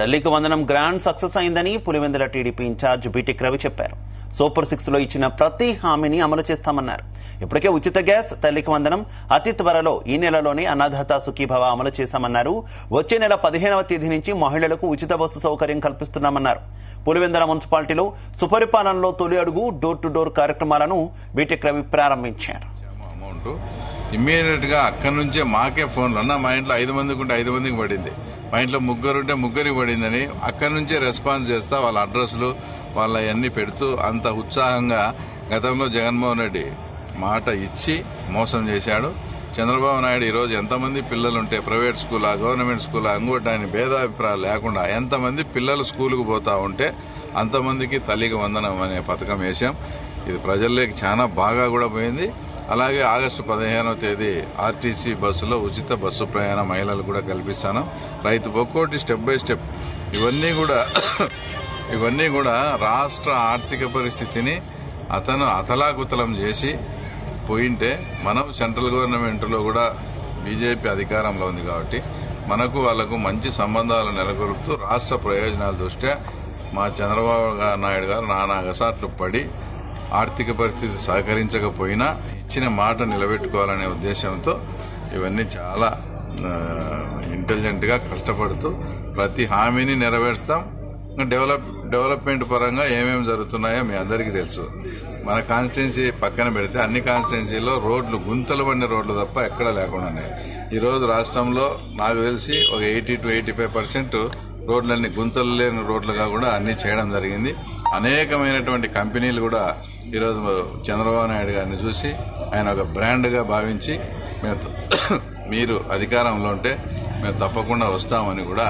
తల్లికి వందనం grand success అయిందని Pulivendula TDP incharge BTech Ravi చెప్పారు. సూపర్ 6 లో ఇచ్చిన ప్రతి హామీని అమలు చేస్తామన్నారు. ఇప్పటికే ఉచిత గ్యాస్, తల్లికి వందనం, అతి త్వరలో ఈ నెలలోనే అన్నదాత సుఖీభవ అమలు చేశామన్నారు. వచ్చే నెల 15వ తేదీ నుంచి మహిళలకు ఉచిత బస్సు సౌకర్యం కల్పిస్తున్నామన్నారు. పులివెందుల మున్సిపాలిటీలో సుపరిపాలనలో తొలి అడుగు డోర్ టు డోర్ కార్యక్రమాలను బీటెక్ రవి ప్రారంభించారు. ఇమ్మీడియట్ గా అక్కడి నుంచే మాకే ఫోన్లు అన్న మా ఇంట్లో 5 మందికి ఉంటే 5 మందికి పడింది, మా ఇంట్లో 3 ఉంటే 3కి పడిందని అక్కడి నుంచే రెస్పాన్స్ చేస్తా వాళ్ళ అడ్రస్లు వాళ్ళ అన్ని పెడుతూ అంత ఉత్సాహంగా గతంలో జగన్మోహన్ రెడ్డి మాట ఇచ్చి మోసం చేశాడు. చంద్రబాబు నాయుడు ఈరోజు ఎంతమంది పిల్లలుంటే ప్రైవేట్ స్కూలా గవర్నమెంట్ స్కూలా అంగోటి అని భేదాభిప్రాయాలు లేకుండా ఎంతమంది పిల్లలు స్కూలుకు పోతా ఉంటే అంతమందికి తల్లికి వందనం అనే పథకం వేశాం. ఇది ప్రజల్లోకి చాలా బాగా కూడా పోయింది. అలాగే ఆగస్టు 15వ తేదీ ఆర్టీసీ బస్సులో ఉచిత బస్సు ప్రయాణ మహిళలు కూడా కల్పిస్తాను. రైతు ఒక్కోటి స్టెప్ బై స్టెప్ ఇవన్నీ కూడా రాష్ట్ర ఆర్థిక పరిస్థితిని అతలాకుతలం చేసి పోయింటే మనం సెంట్రల్ గవర్నమెంట్లో కూడా బీజేపీ అధికారంలో ఉంది కాబట్టి మనకు వాళ్లకు మంచి సంబంధాలు నెలకొల్పుతూ రాష్ట్ర ప్రయోజనాల దృష్ట్యా మా చంద్రబాబు నాయుడు గారు నానా గసాట్లు పడి ఆర్థిక పరిస్థితి సహకరించకపోయినా ఇచ్చిన మాట నిలబెట్టుకోవాలనే ఉద్దేశంతో ఇవన్నీ చాలా ఇంటెలిజెంట్ గా కష్టపడుతూ ప్రతి హామీని నెరవేర్స్తాం. డెవలప్మెంట్ పరంగా ఏమేమి జరుగుతున్నాయో మీ అందరికీ తెలుసు. మన కాన్స్టిట్యున్సీ పక్కన పెడితే అన్ని కాన్స్టిట్యున్సీలో రోడ్లు గుంతలు పడిన రోడ్లు తప్ప ఎక్కడా లేకుండా ఉన్నాయి. ఈరోజు రాష్ట్రంలో నాకు తెలిసి ఒక 80 to 85% రోడ్లన్నీ గుంతలు లేని రోడ్లుగా కూడా అన్ని చేయడం జరిగింది. అనేకమైనటువంటి కంపెనీలు కూడా ఈరోజు చంద్రబాబు నాయుడు గారిని చూసి ఆయన ఒక బ్రాండ్గా భావించి మీరు అధికారంలో ఉంటే మేము తప్పకుండా వస్తామని కూడా